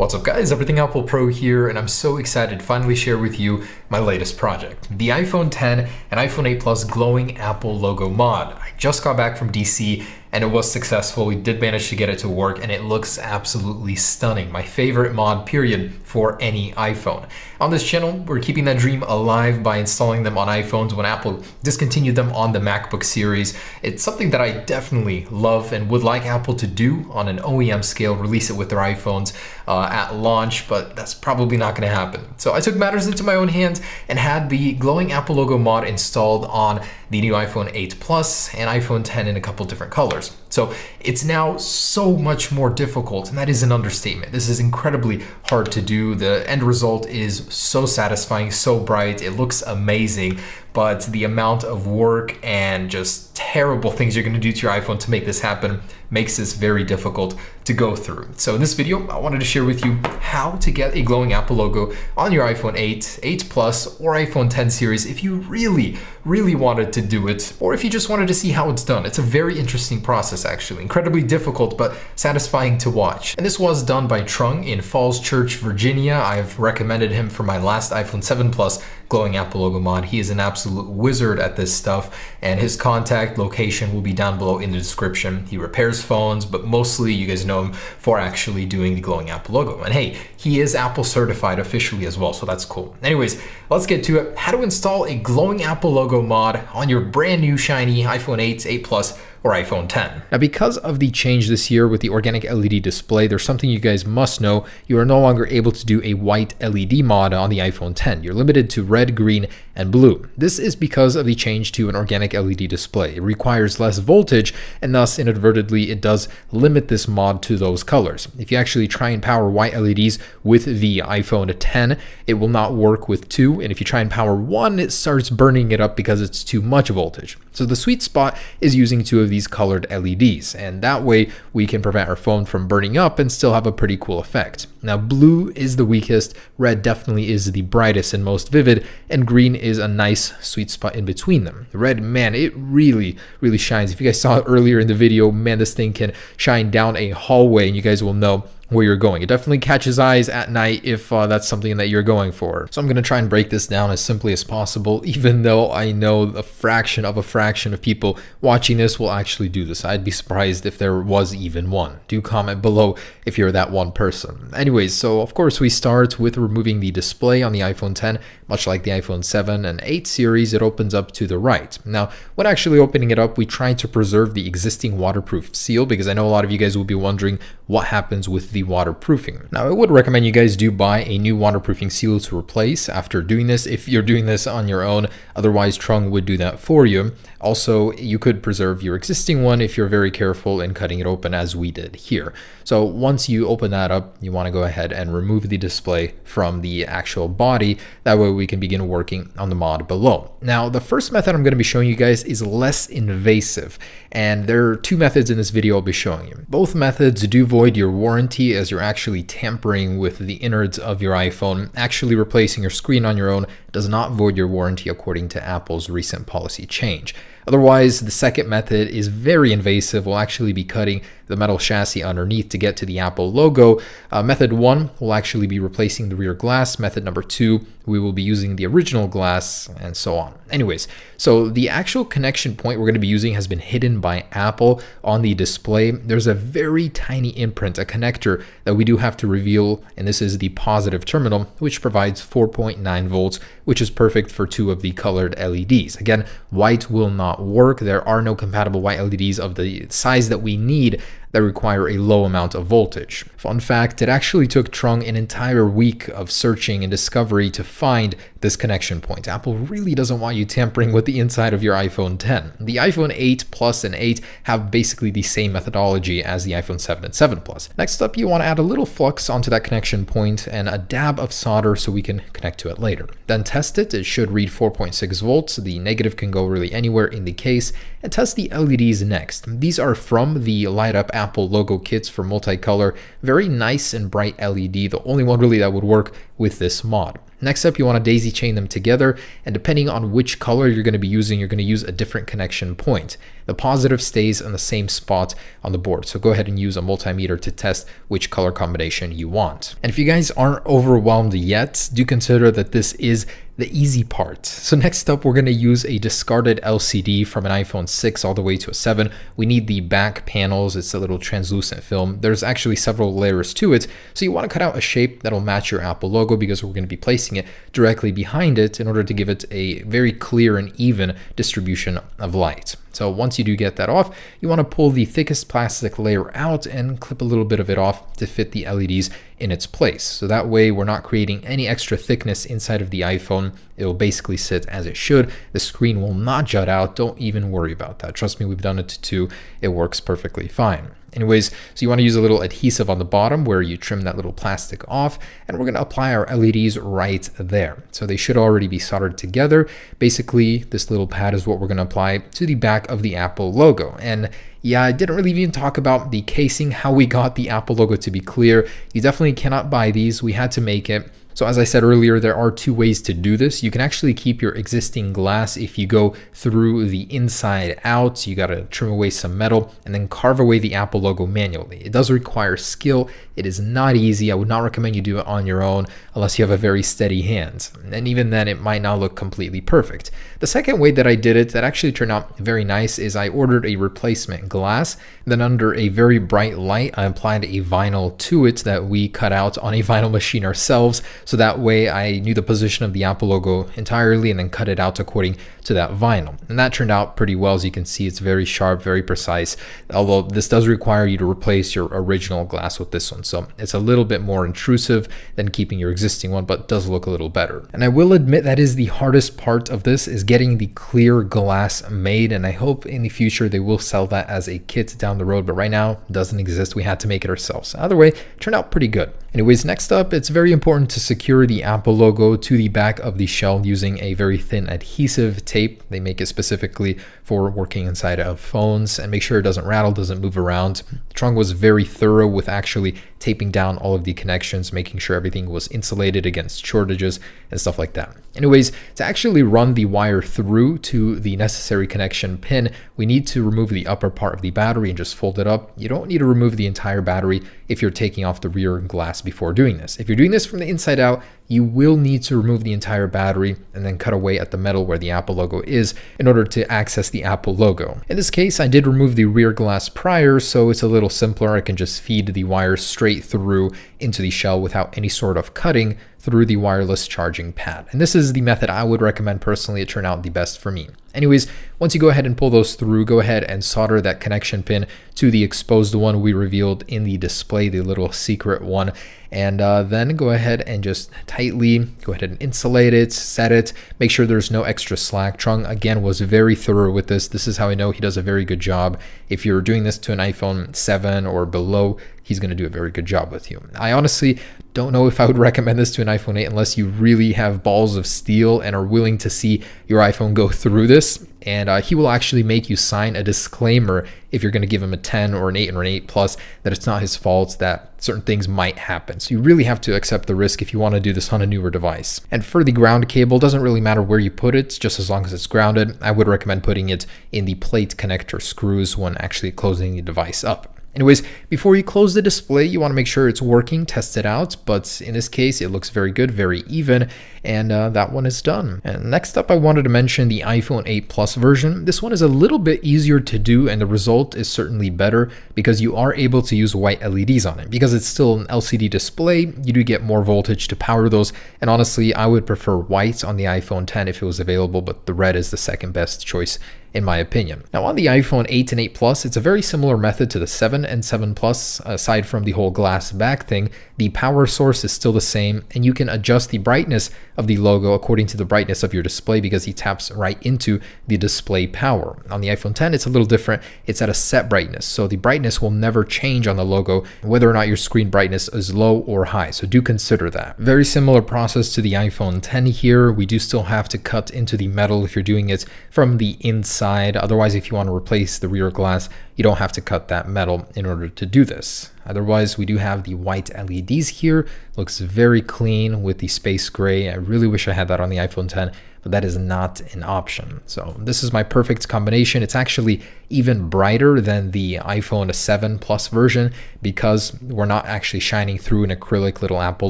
What's up guys, Everything Apple Pro here, and I'm so excited to finally share with you my latest project, the iPhone 10 and iPhone 8 Plus glowing Apple logo mod. I just got back from DC and it was successful. We did manage to get it to work and it looks absolutely stunning. My favorite mod period for any iPhone. On this channel, we're keeping that dream alive by installing them on iPhones when Apple discontinued them on the MacBook series. It's something that I definitely love and would like Apple to do on an OEM scale, release it with their iPhones at launch, but that's probably not going to happen. So I took matters into my own hands and had the glowing Apple logo mod installed on the new iPhone 8 Plus and iPhone 10 in a couple different colors. So it's now so much more difficult, and that is an understatement. This is incredibly hard to do. The end result is so satisfying, so bright, it looks amazing, but the amount of work and just terrible things you're going to do to your iPhone to make this happen makes this very difficult to go through. So in this video, I wanted to share with you how to get a glowing Apple logo on your iPhone 8, 8 Plus, or iPhone 10 series if you really wanted to do it, or if you just wanted to see how it's done. It's a very interesting process actually, incredibly difficult but satisfying to watch. And this was done by Trung in Falls Church, Virginia. I've recommended him for my last iPhone 7 Plus glowing Apple logo mod. He is an absolute wizard at this stuff, and his contact location will be down below in the description. He repairs phones, but mostly you guys know him for actually doing the glowing Apple logo. And hey, he is Apple certified officially as well, so that's cool. Anyways, let's get to it. How to install a glowing Apple logo mod on your brand new shiny iPhone 8, 8 Plus, or iPhone 10. Now, because of the change this year with the organic LED display, there's something you guys must know. You are no longer able to do a white LED mod on the iPhone 10. You're limited to red, green, and blue. This is because of the change to an organic LED display. It requires less voltage, and thus inadvertently it does limit this mod to those colors. If you actually try and power white LEDs with the iPhone 10, it will not work with 2, and if you try and power 1, it starts burning it up because it's too much voltage. So the sweet spot is using 2 of these colored LEDs, and that way we can prevent our phone from burning up and still have a pretty cool effect. Now, blue is the weakest, red definitely is the brightest and most vivid, and green is a nice sweet spot in between them. The red, man, it really shines. If you guys saw it earlier in the video, man, this thing can shine down a hallway and you guys will know where you're going. It definitely catches eyes at night if that's something that you're going for. So I'm going to try and break this down as simply as possible, even though I know a fraction of people watching this will actually do this. I'd be surprised if there was even one. Do comment below if you're that one person. Anyways, so of course we start with removing the display on the iPhone 10. Much like the iPhone 7 and 8 series, it opens up to the right. Now, when actually opening it up, we try to preserve the existing waterproof seal because I know a lot of you guys will be wondering what happens with the waterproofing. Now, I would recommend you guys do buy a new waterproofing seal to replace after doing this if you're doing this on your own. Otherwise, Trung would do that for you. Also, you could preserve your existing one if you're very careful in cutting it open as we did here. So once you open that up, you want to go ahead and remove the display from the actual body. That way we can begin working on the mod below. Now, the first method I'm going to be showing you guys is less invasive, and there are 2 methods in this video I'll be showing you. Both methods do void your warranty as you're actually tampering with the innards of your iPhone. Actually replacing your screen on your own does not void your warranty according to Apple's recent policy change. Otherwise, the second method is very invasive. We'll actually be cutting the metal chassis underneath to get to the Apple logo. Method 1 will actually be replacing the rear glass. Method number 2, we will be using the original glass, and so on. Anyways, so the actual connection point we're going to be using has been hidden by Apple on the display. There's a very tiny imprint, a connector that we do have to reveal, and this is the positive terminal, which provides 4.9 volts, which is perfect for 2 of the colored LEDs. Again, white will not work. There are no compatible white LEDs of the size that we need that require a low amount of voltage. Fun fact, it actually took Trung an entire week of searching and discovery to find this connection point. Apple really doesn't want you tampering with the inside of your iPhone 10. The iPhone 8 Plus and 8 have basically the same methodology as the iPhone 7 and 7 Plus. Next up, you want to add a little flux onto that connection point and a dab of solder so we can connect to it later. Then test it. It should read 4.6 volts. The negative can go really anywhere in the case. And test the LEDs next. These are from the Light Up Apple logo kits for multicolor. Very nice and bright LED. The only one really that would work with this mod. Next up, you want to daisy chain them together, and depending on which color you're going to be using, you're going to use a different connection point. the positive stays in the same spot on the board. So go ahead and use a multimeter to test which color combination you want. And if you guys aren't overwhelmed yet, do consider that this is the easy part. So next up, we're going to use a discarded LCD from an iPhone 6 all the way to a 7. We need the back panels. It's a little translucent film. There's actually several layers to it. So you want to cut out a shape that'll match your Apple logo, because we're going to be placing it directly behind it in order to give it a very clear and even distribution of light. So once you do get that off, you want to pull the thickest plastic layer out and clip a little bit of it off to fit the LEDs in its place. So that way we're not creating any extra thickness inside of the iPhone. It'll basically sit as it should. The screen will not jut out. Don't even worry about that. Trust me, we've done it too. It works perfectly fine. Anyways, so you want to use a little adhesive on the bottom where you trim that little plastic off, and we're going to apply our LEDs right there. So they should already be soldered together. Basically, this little pad is what we're going to apply to the back of the Apple logo. And yeah, I didn't really even talk about the casing, how we got the Apple logo to be clear. You definitely cannot buy these. We had to make it. So as I said earlier, there are two ways to do this. You can actually keep your existing glass if you go through the inside out. So you got to trim away some metal and then carve away the Apple logo manually. It does require skill. It is not easy. I would not recommend you do it on your own unless you have a very steady hand. And even then, it might not look completely perfect. The second way that I did it that actually turned out very nice is I ordered a replacement glass. Then under a very bright light, I applied a vinyl to it that we cut out on a vinyl machine ourselves. So that way I knew the position of the Apple logo entirely and then cut it out according to that vinyl. And that turned out pretty well. As you can see, it's very sharp, very precise, although this does require you to replace your original glass with this one. So it's a little bit more intrusive than keeping your existing one, but does look a little better. And I will admit that is the hardest part of this, is getting the clear glass made. And I hope in the future they will sell that as a kit down the road, but right now it doesn't exist. We had to make it ourselves. Either way, it turned out pretty good. Anyways, next up, it's very important to secure the Apple logo to the back of the shell using a very thin adhesive tape. They make it specifically for working inside of phones, and make sure it doesn't rattle, doesn't move around. Trung was very thorough with actually taping down all of the connections, making sure everything was insulated against shortages and stuff like that. Anyways, to actually run the wire through to the necessary connection pin, we need to remove the upper part of the battery and just fold it up. You don't need to remove the entire battery if you're taking off the rear glass before doing this. If you're doing this from the inside out, you will need to remove the entire battery and then cut away at the metal where the Apple logo is in order to access the Apple logo. In this case, I did remove the rear glass prior, so it's a little simpler. I can just feed the wires straight through into the shell without any sort of cutting through the wireless charging pad. And this is the method I would recommend personally. It turned out the best for me. Anyways, once you go ahead and pull those through, go ahead and solder that connection pin to the exposed one we revealed in the display, the little secret one. And then go ahead and just tightly go ahead and insulate it, set it, make sure there's no extra slack. Trung, again, was very thorough with this. This is how I know he does a very good job. If you're doing this to an iPhone 7 or below, he's going to do a very good job with you. I honestly don't know if I would recommend this to an iPhone 8 unless you really have balls of steel and are willing to see your iPhone go through this. And he will actually make you sign a disclaimer if you're going to give him a 10 or an 8 or an 8 plus, that it's not his fault, that certain things might happen. So you really have to accept the risk if you want to do this on a newer device. And for the ground cable, doesn't really matter where you put it, just as long as it's grounded. I would recommend putting it in the plate connector screws when actually closing the device up. Anyways, before you close the display, you want to make sure it's working, test it out. But in this case, it looks very good, very even, and that one is done. And next up, I wanted to mention the iPhone 8 Plus version. This one is a little bit easier to do, and the result is certainly better because you are able to use white LEDs on it. Because it's still an LCD display, you do get more voltage to power those. And honestly, I would prefer white on the iPhone 10 if it was available, but the red is the second best choice in my opinion. Now on the iPhone 8 and 8 Plus, it's a very similar method to the 7 and 7 Plus. Aside from the whole glass back thing, the power source is still the same, and you can adjust the brightness of the logo according to the brightness of your display because he taps right into the display power. On the iPhone 10, it's a little different. It's at a set brightness, so the brightness will never change on the logo, whether or not your screen brightness is low or high, so do consider that. Very similar process to the iPhone 10 here. We do still have to cut into the metal if you're doing it from the inside. Otherwise, if you want to replace the rear glass, you don't have to cut that metal in order to do this. Otherwise, we do have the white LEDs here. Looks very clean with the space gray. I really wish I had that on the iPhone 10, but that is not an option. So this is my perfect combination. It's actually even brighter than the iPhone 7 Plus version because we're not actually shining through an acrylic little Apple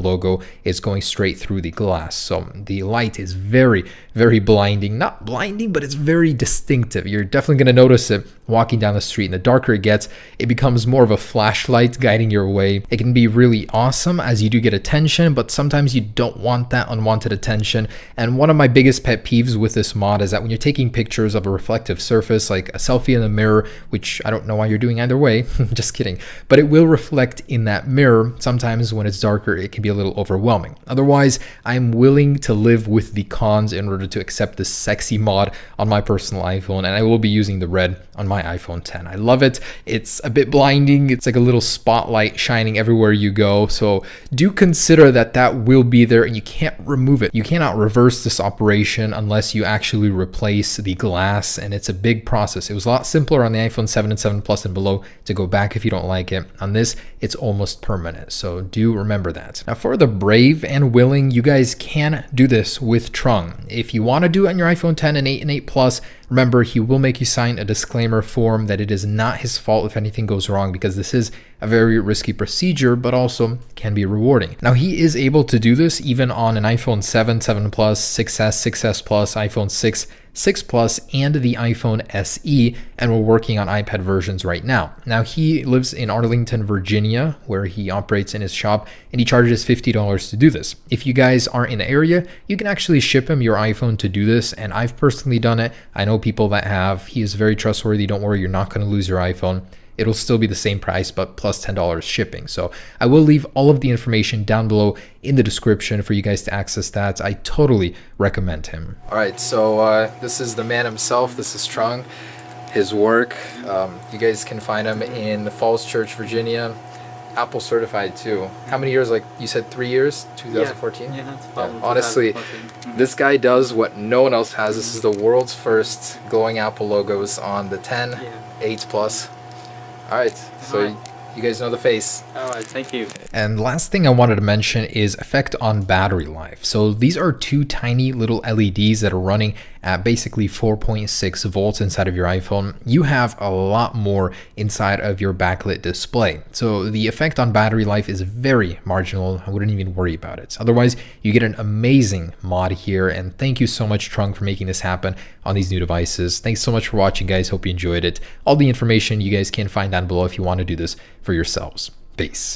logo. It's going straight through the glass. So the light is very, very blinding. Not blinding, but it's very distinctive. You're definitely going to notice it walking down the street. And the darker it gets, it becomes more of a flashlight guiding your way. It can be really awesome as you do get attention, but sometimes you don't want that unwanted attention. And one of my biggest pet peeves with this mod is that when you're taking pictures of a reflective surface, like a selfie in the mirror, which I don't know why you're doing either way, just kidding, but it will reflect in that mirror. Sometimes when it's darker, it can be a little overwhelming. Otherwise, I'm willing to live with the cons in order to accept this sexy mod on my personal iPhone, and I will be using the red on my iPhone 10. I love it. It's a bit blinding. It's like a little spotlight shining everywhere you go. So do consider that will be there and you can't remove it. You cannot reverse this operation unless you actually replace the glass, and it's a big process. It was a lot simpler on the iPhone 7 and 7 Plus and below to go back if you don't like it. On this, it's almost permanent. So do remember that. Now for the brave and willing, you guys can do this with Trung. If you want to do it on your iPhone 10 and 8 and 8 Plus, remember, he will make you sign a disclaimer form that it is not his fault if anything goes wrong, because this is a very risky procedure, but also can be rewarding. Now, he is able to do this even on an iPhone 7, 7 Plus, 6S, 6S Plus, iPhone 6, 6 Plus, and the iPhone SE, and we're working on iPad versions right now. Now, he lives in Arlington, Virginia, where he operates in his shop, and he charges $50 to do this. If you guys aren't in the area, you can actually ship him your iPhone to do this, and I've personally done it. I know people that have. He is very trustworthy. Don't worry, you're not going to lose your iPhone. It'll still be the same price, but plus $10 shipping. So I will leave all of the information down below in the description for you guys to access that. I totally recommend him. All right, so this is the man himself. This is Trung, his work. You guys can find him in Falls Church, Virginia. Apple certified too. How many years? Like you said, 3 years? 2014? Yeah, that's probably honestly, 2014. this guy does what no one else has. This is the world's first glowing Apple logos on the 10, 8 Plus. All right, so you guys know the face. All right, thank you. And last thing I wanted to mention is effect on battery life. So these are two tiny little LEDs that are running at basically 4.6 volts inside of your iPhone. You have a lot more inside of your backlit display. So the effect on battery life is very marginal. I wouldn't even worry about it. Otherwise, you get an amazing mod here. And thank you so much, Trung, for making this happen on these new devices. Thanks so much for watching, guys. Hope you enjoyed it. All the information you guys can find down below if you want to do this for yourselves. Peace.